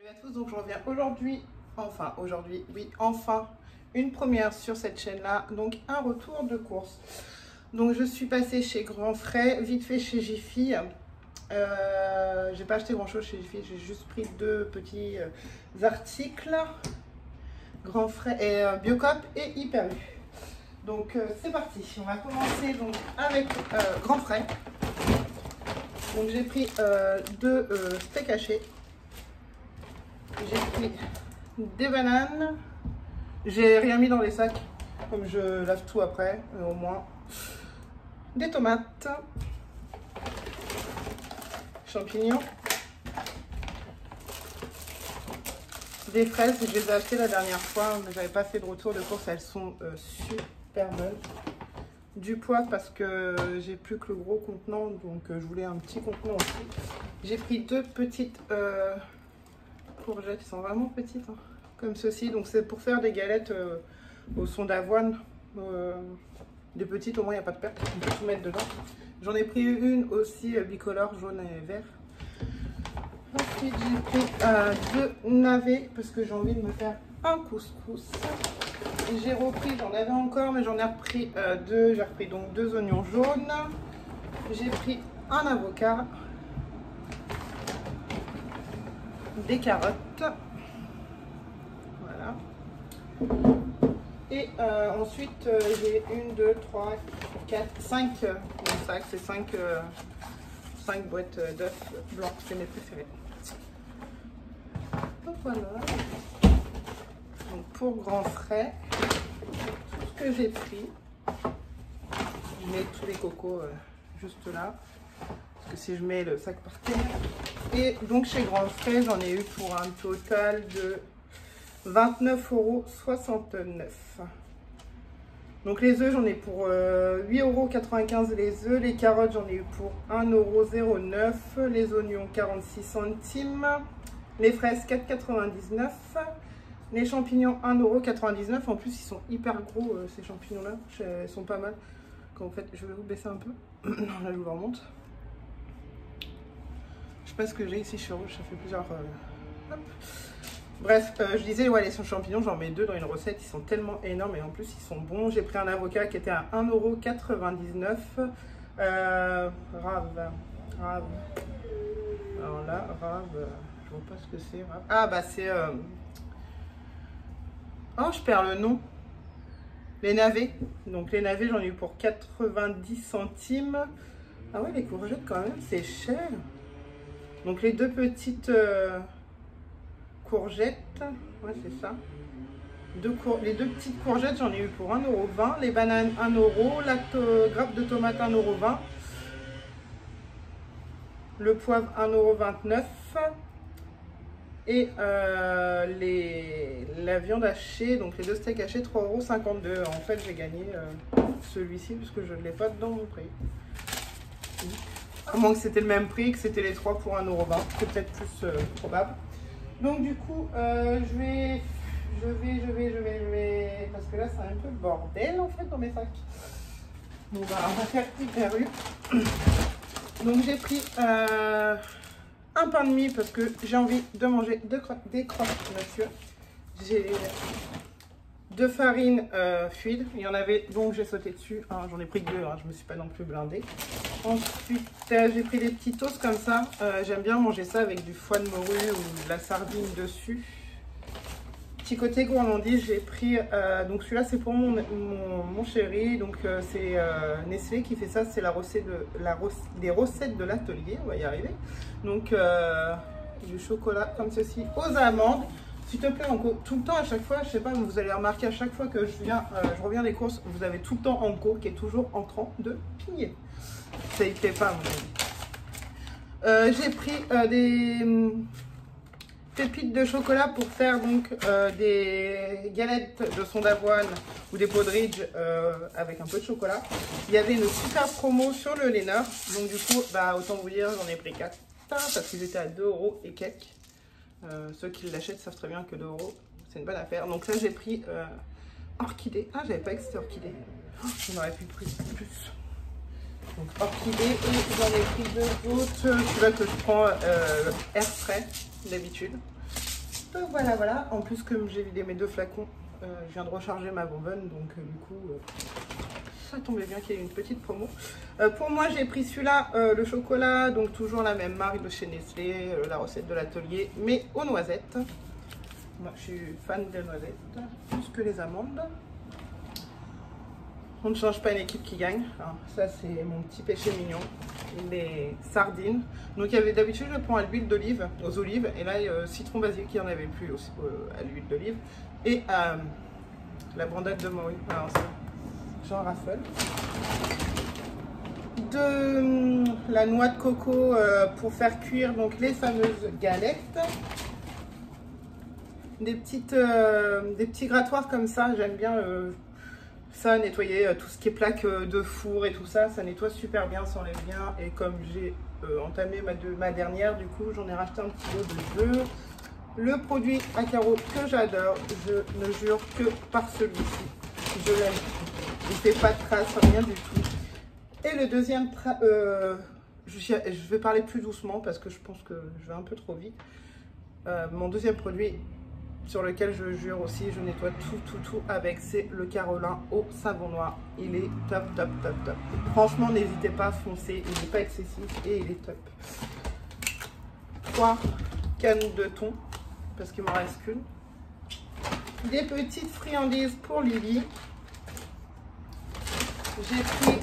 Salut à tous, donc je reviens aujourd'hui, oui, enfin, une première sur cette chaîne-là, donc un retour de course. Donc je suis passée chez Grand Frais, vite fait chez Jiffy. J'ai pas acheté grand-chose chez Jiffy, j'ai juste pris deux petits articles, Grand Frais et Biocop et Hyper U. Donc c'est parti, on va commencer donc avec Grand Frais. Donc j'ai pris deux steaks hachés. J'ai pris des bananes, j'ai rien mis dans les sacs, comme je lave tout après, au moins. Des tomates, champignons, des fraises, je les ai achetées la dernière fois, mais j'avais pas fait de retour de course, elles sont super bonnes. Du poivre parce que j'ai plus que le gros contenant, donc je voulais un petit contenant aussi. J'ai pris deux petites courgettes, qui sont vraiment petites, hein, comme ceci, donc c'est pour faire des galettes au son d'avoine, des petites, au moins il n'y a pas de perte, on peut tout mettre dedans. J'en ai pris une aussi bicolore, jaune et vert. Ensuite j'ai pris deux navets parce que j'ai envie de me faire un couscous. J'ai repris, j'en avais encore, mais j'en ai repris deux. J'ai repris donc deux oignons jaunes. J'ai pris un avocat, des carottes, voilà. Et ensuite j'ai une, deux, trois, quatre, cinq sacs, c'est cinq boîtes d'œufs blancs, c'est mes préférés. Donc voilà. Donc pour Grand Frais, tout ce que j'ai pris, je mets tous les cocos juste là, parce que si je mets le sac par terre. Et donc chez Grand Frais, j'en ai eu pour un total de 29,69 €. Donc les œufs, j'en ai pour 8,95 € les œufs. Les carottes, j'en ai eu pour 1,09 €. Les oignons, 46 centimes. Les fraises, 4,99 €. Les champignons, 1,99 €. En plus, ils sont hyper gros, ces champignons-là. Ils sont pas mal. En fait, je vais vous baisser un peu. Là, je vous remonte. Je sais pas ce que j'ai ici sur rouge, ça fait plusieurs... Hop. Bref, je disais, ouais, les champignons, j'en mets deux dans une recette. Ils sont tellement énormes et en plus, ils sont bons. J'ai pris un avocat qui était à 1,99 €. Rave. Alors là, rave, je vois pas ce que c'est. Ah, bah c'est... Oh, je perds le nom. Les navets. Donc les navets, j'en ai eu pour 90 centimes. Ah ouais, les courgettes quand même, c'est cher. Donc les deux petites courgettes, ouais c'est ça. Les deux petites courgettes, j'en ai eu pour 1,20 €. Les bananes, 1 €. La grappe de tomate, 1,20 €. Le poivre, 1,29 €. Et la viande hachée, donc les deux steaks hachés, 3,52 €. En fait, j'ai gagné celui-ci parce que je ne l'ai pas dans mon prix. À moins que c'était le même prix, que c'était les trois pour 1,20 €. C'est peut-être plus probable. Donc du coup, je vais... Parce que là, c'est un peu le bordel en fait dans mes sacs. Donc on va faire Hyper U. Donc j'ai pris... un pain de mie parce que j'ai envie de manger des croque-monsieur. J'ai deux farines fluides. Il y en avait donc j'ai sauté dessus. Hein, j'en ai pris que deux, hein, je me suis pas non plus blindée. Ensuite, j'ai pris des petits toasts comme ça. J'aime bien manger ça avec du foie de morue ou de la sardine dessus. Petit côté gourmandise, j'ai pris donc celui-là c'est pour mon chéri, donc c'est Nestlé qui fait ça, c'est des recettes de l'atelier, on va y arriver. Donc du chocolat comme ceci aux amandes, s'il te plaît, tout le temps à chaque fois, je sais pas, vous allez remarquer à chaque fois que je reviens des courses, vous avez tout le temps Anko qui est toujours en train de pigner. Ça y fait pas mon avis. J'ai pris des pépites de chocolat pour faire donc des galettes de son d'avoine ou des Podridge avec un peu de chocolat. Il y avait une super promo sur le Lénard, donc du coup bah autant vous dire j'en ai pris 4 parce qu'ils étaient à 2 € et quelques. Ceux qui l'achètent savent très bien que 2 € c'est une bonne affaire. Donc là j'ai pris orchidée. Ah, j'avais pas que c'était orchidée. Oh, j'en aurais pu prendre plus. Donc orchidée, et j'en ai pris deux autres. Celui-là que je prends air frais d'habitude. Donc voilà, voilà. En plus, comme j'ai vidé mes 2 flacons, je viens de recharger ma bonbonne. Donc du coup, ça tombait bien qu'il y ait une petite promo. Pour moi, j'ai pris celui-là, le chocolat. Donc toujours la même marque de chez Nestlé, la recette de l'atelier, mais aux noisettes. Moi, je suis fan des noisettes, plus que les amandes. On ne change pas une équipe qui gagne. Alors, ça, c'est mon petit péché mignon. Les sardines. Donc, il y avait d'habitude, je le prends à l'huile d'olive, aux olives. Et là, citron basilic, il n'y en avait plus aussi à l'huile d'olive. Et la brandade de morue. Alors, ça, j'en raffole. De la noix de coco pour faire cuire donc les fameuses galettes. Des petits grattoirs comme ça, j'aime bien ça, nettoyer tout ce qui est plaques de four et tout ça, ça nettoie super bien, ça enlève bien. Et comme j'ai entamé ma dernière, du coup j'en ai racheté un petit lot de jeu. Le produit à carreaux que j'adore, je ne jure que par celui-ci, je l'aime, il ne fait pas de traces, rien du tout. Et le deuxième, je vais parler plus doucement parce que je pense que je vais un peu trop vite. Mon deuxième produit sur lequel je jure aussi, je nettoie tout avec, c'est le Carolin au savon noir. Il est top, top, top, top. Franchement, n'hésitez pas à foncer, il n'est pas excessif et il est top. 3 cannes de thon, parce qu'il m'en reste qu'une. Des petites friandises pour Lily. J'ai pris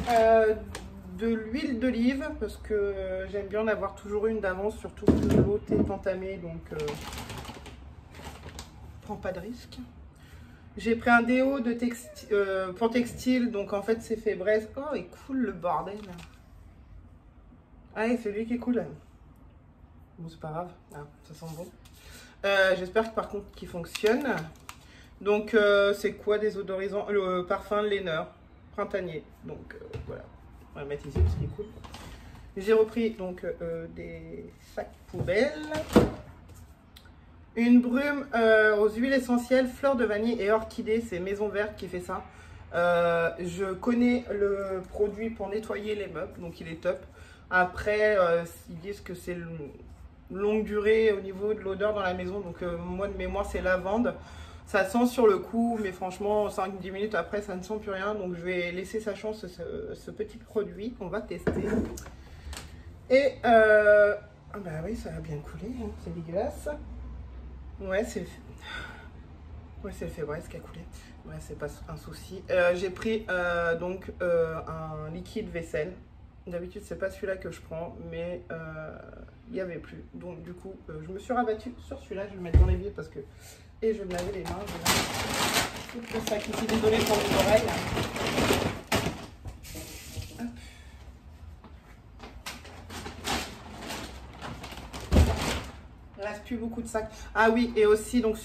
de l'huile d'olive, parce que j'aime bien en avoir toujours une d'avance, surtout que l'autre est entamée, donc... prends pas de risque. J'ai pris un déo de pour textile, donc en fait c'est fait braise. Oh, il coule le bordel. Ah, c'est lui qui coule. Bon, c'est pas grave, ah, ça sent bon. J'espère que par contre qu'il fonctionne. Donc c'est quoi désodorisant? Le parfum Lenner printanier. Donc voilà, on va mettre ici parce qu'il coule. J'ai repris donc des sacs poubelles. Une brume aux huiles essentielles, fleurs de vanille et orchidée, c'est Maison Verte qui fait ça. Je connais le produit pour nettoyer les meubles, donc il est top. Après, ils disent que c'est longue durée au niveau de l'odeur dans la maison, donc moi de mémoire c'est lavande. Ça sent sur le coup, mais franchement 5-10 minutes après ça ne sent plus rien, donc je vais laisser sa chance ce petit produit qu'on va tester. Et bah oui, ça a bien coulé, hein, c'est dégueulasse. Ouais, c'est le févresse qui a coulé. Ouais, c'est pas un souci. J'ai pris donc un liquide vaisselle. D'habitude, c'est pas celui-là que je prends, mais il n'y avait plus. Donc, du coup, je me suis rabattue sur celui-là. Je vais le mettre dans l'évier parce que. Et je vais me laver les mains. Je vais tout le sac ici. Désolée pour les oreilles. Plus beaucoup de sacs. Ah oui, et aussi donc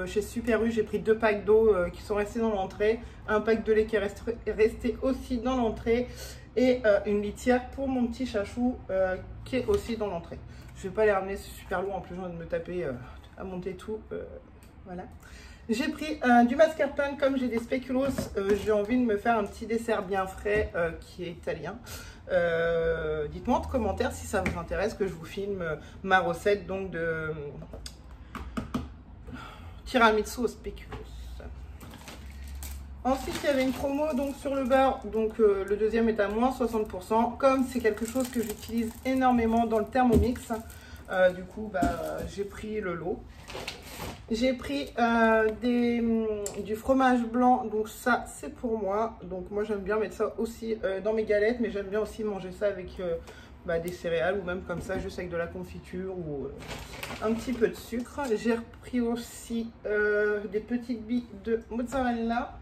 chez Super U, j'ai pris 2 packs d'eau qui sont restés dans l'entrée, un pack de lait qui est resté aussi dans l'entrée et une litière pour mon petit chachou qui est aussi dans l'entrée. Je vais pas les ramener, c'est super lourd, en plus j'ai envie de me taper à monter tout. Voilà. J'ai pris du mascarpone, comme j'ai des spéculoos, j'ai envie de me faire un petit dessert bien frais qui est italien. Dites-moi en commentaire si ça vous intéresse que je vous filme ma recette donc de tiramisu au spéculoos. Ensuite, il y avait une promo donc sur le beurre, donc le deuxième est à moins 60%. Comme c'est quelque chose que j'utilise énormément dans le Thermomix, du coup j'ai pris le lot. J'ai pris du fromage blanc, donc ça c'est pour moi. Donc moi j'aime bien mettre ça aussi dans mes galettes, mais j'aime bien aussi manger ça avec des céréales ou même comme ça, juste avec de la confiture ou un petit peu de sucre. J'ai repris aussi des petites billes de mozzarella.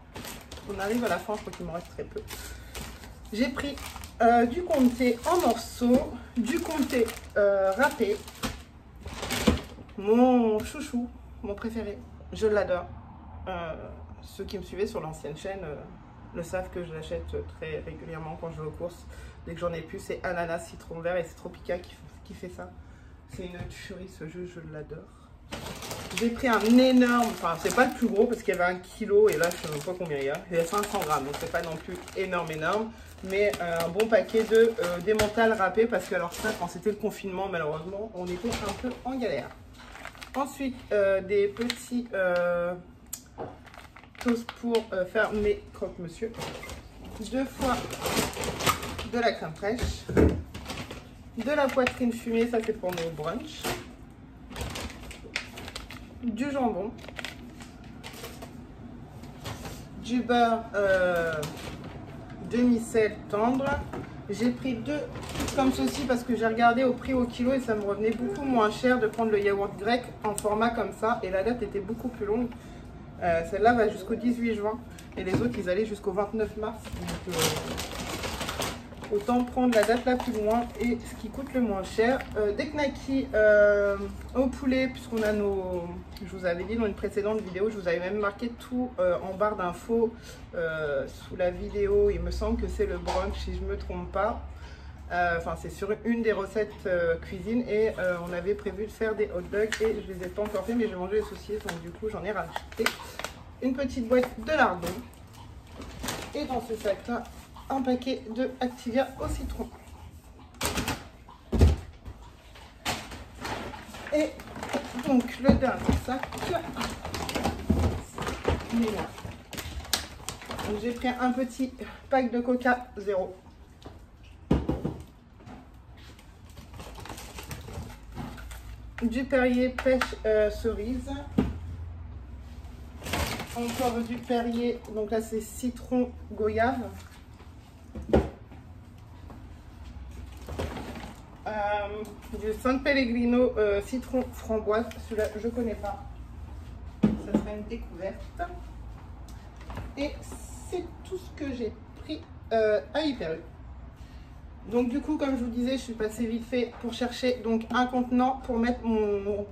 On arrive à la fin, je crois qu'il m'en reste très peu. J'ai pris du comté en morceaux, du comté râpé, mon chouchou. Mon préféré, je l'adore. Ceux qui me suivaient sur l'ancienne chaîne le savent que je l'achète très régulièrement quand je vais aux courses. Dès que j'en ai plus, c'est ananas, citron vert et c'est Tropica qui fait ça. C'est une tuerie ce jeu, je l'adore. J'ai pris un énorme, enfin c'est pas le plus gros parce qu'il y avait 1 kg et là je sais même pas combien il y a. Il y a 500 grammes, donc c'est pas non plus énorme, mais un bon paquet de d'emmental râpé parce que alors ça, quand c'était le confinement, malheureusement, on était un peu en galère. Ensuite, des petits toasts pour faire mes croque-monsieur. 2 fois de la crème fraîche. De la poitrine fumée, ça c'est pour nos brunchs. Du jambon. Du beurre demi-sel tendre. J'ai pris 2 comme ceci parce que j'ai regardé au prix au kilo et ça me revenait beaucoup moins cher de prendre le yaourt grec en format comme ça. Et la date était beaucoup plus longue. Celle-là va jusqu'au 18 juin et les autres ils allaient jusqu'au 29 mars. Donc autant prendre la date la plus loin et ce qui coûte le moins cher. Des knackis au poulet puisqu'on a nos... Je vous avais dit dans une précédente vidéo, je vous avais même marqué tout en barre d'infos sous la vidéo. Il me semble que c'est le brunch si je ne me trompe pas. Enfin c'est sur une des recettes cuisine et on avait prévu de faire des hot dogs et je les ai pas encore fait mais j'ai mangé les saucisses donc du coup j'en ai rajouté une petite boîte de lardons et dans ce sac là un paquet de Activia au citron. Et donc le dernier sac, j'ai pris un petit pack de Coca zéro. Du Perrier pêche cerise. Encore du Perrier, donc là c'est citron goyave. Du San Pellegrino citron framboise, celui-là je connais pas, ça serait une découverte. Et c'est tout ce que j'ai pris à Hyper U. Donc du coup comme je vous disais je suis passée vite fait pour chercher donc un contenant pour mettre mon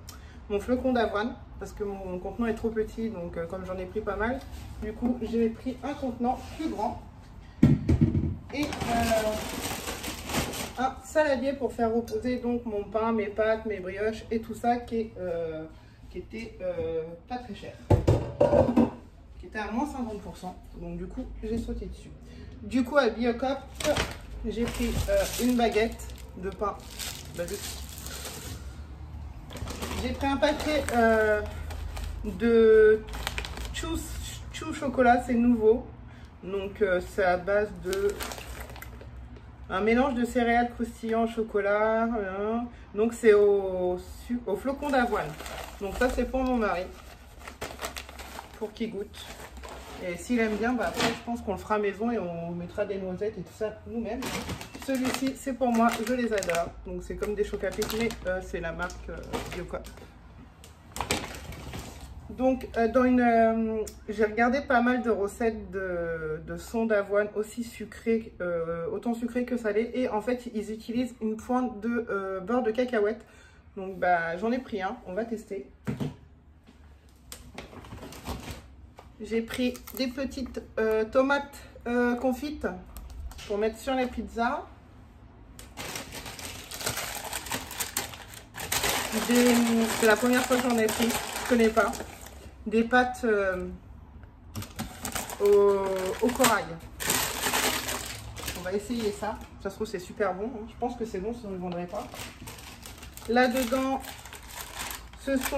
flocon d'avoine parce que mon contenant est trop petit donc comme j'en ai pris pas mal du coup j'ai pris un contenant plus grand et un saladier pour faire reposer donc mon pain, mes pâtes, mes brioches et tout ça qui était pas très cher, qui était à moins 50%. Donc du coup j'ai sauté dessus. Du coup à Biocop j'ai pris une baguette de pain basique. J'ai pris un paquet de chou chocolat, c'est nouveau. Donc c'est à base de un mélange de céréales croustillant chocolat. Donc c'est au flocon d'avoine. Donc ça c'est pour mon mari. Pour qu'il goûte. Et s'il aime bien, bah après je pense qu'on le fera maison et on mettra des noisettes et tout ça nous-mêmes. Celui-ci c'est pour moi, je les adore. Donc c'est comme des chocs à pic mais c'est la marque Biocop. Donc, j'ai regardé pas mal de recettes de son d'avoine aussi sucré, autant sucré que salé. Et en fait, ils utilisent une pointe de beurre de cacahuète. Donc, bah, j'en ai pris un. On va tester. J'ai pris des petites tomates confites pour mettre sur les pizzas. C'est la première fois que j'en ai pris. Je connais pas. Des pâtes au corail. On va essayer ça. Ça se trouve c'est super bon. Hein. Je pense que c'est bon sinon je ne vendrai pas. Là-dedans, ce sont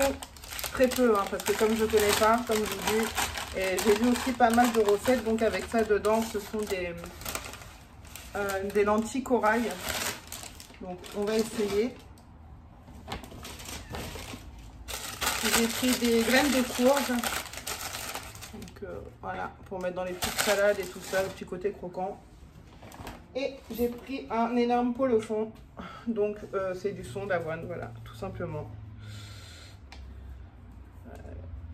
très peu. Hein, parce que comme je ne connais pas, comme je vous dis, et j'ai vu aussi pas mal de recettes. Donc avec ça dedans, ce sont des lentilles corail. Donc on va essayer. J'ai pris des graines de courge, donc voilà, pour mettre dans les petites salades et tout ça, le petit côté croquant. Et j'ai pris un énorme polochon, donc c'est du son d'avoine, voilà, tout simplement.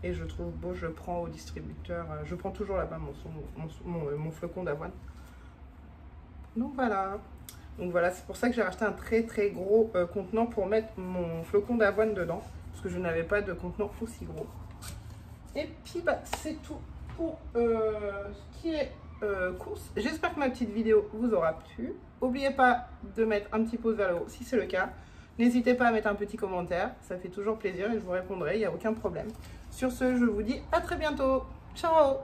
Et je trouve beau, je prends au distributeur, je prends toujours là-bas mon flocon d'avoine. Donc voilà, c'est pour ça que j'ai racheté un très très gros contenant pour mettre mon flocon d'avoine dedans. Parce que je n'avais pas de contenant aussi gros. Et puis bah, c'est tout pour ce qui est course. J'espère que ma petite vidéo vous aura plu. N'oubliez pas de mettre un petit pouce vers le haut si c'est le cas. N'hésitez pas à mettre un petit commentaire, ça fait toujours plaisir et je vous répondrai, il n'y a aucun problème. Sur ce, je vous dis à très bientôt. Ciao!